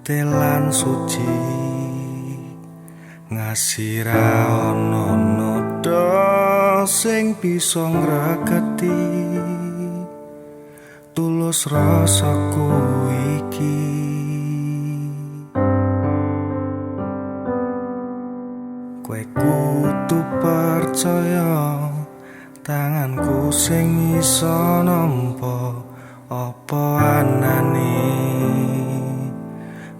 putih lan suci ngasira ana nodo sing bisa ngregeti tulus rasaku iki kowe kudu percaya tanganku sing iso nampa apa anane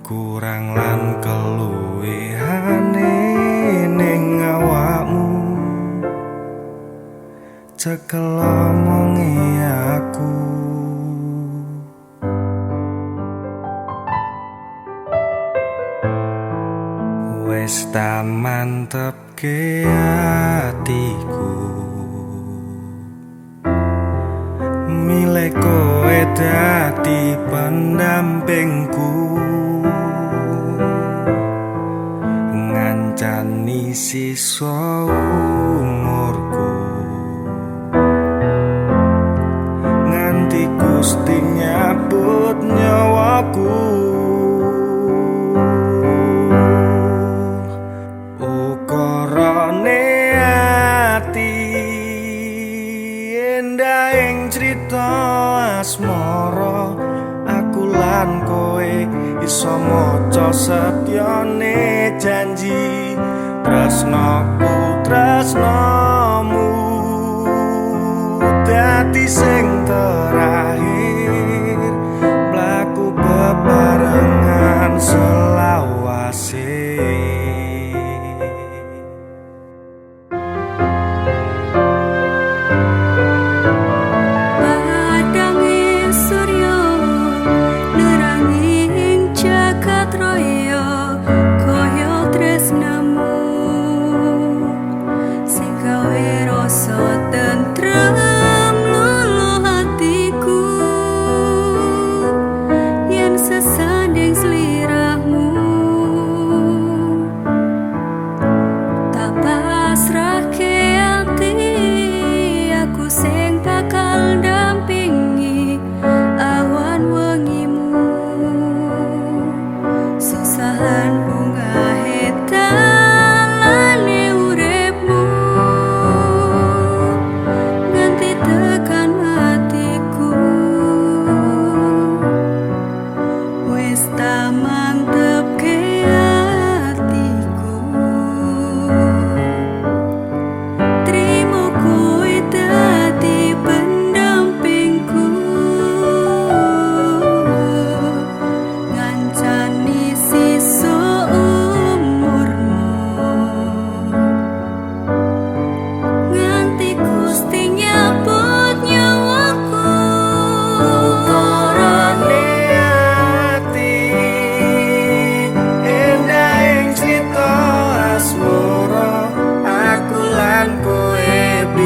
kurang lan keluwihane ning awakmu cekel omongi aku wis tak mantepke atiku milih kowe dadi pendampingku ngancani sisa umurku nganti Gusti nyabut nyawaku ukarane ati endahing crita asmara aku lan kowe iso maca setyane janji tresnaku tresnamu dadi sing terakhir mlaku bebarengan selawase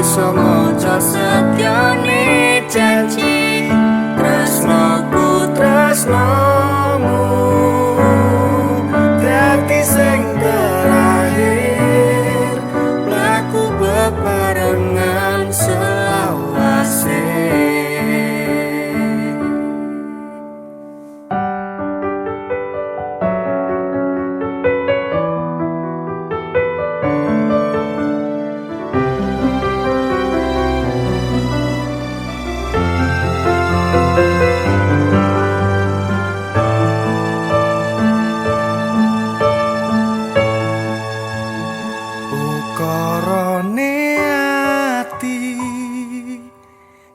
iso maca setyane janji tresnaku tresnamu dadi sing terakhir mlaku bebarengan selawase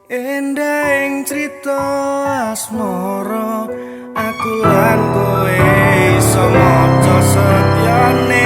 endahing crita asmara aku lan kowe iso maca setyane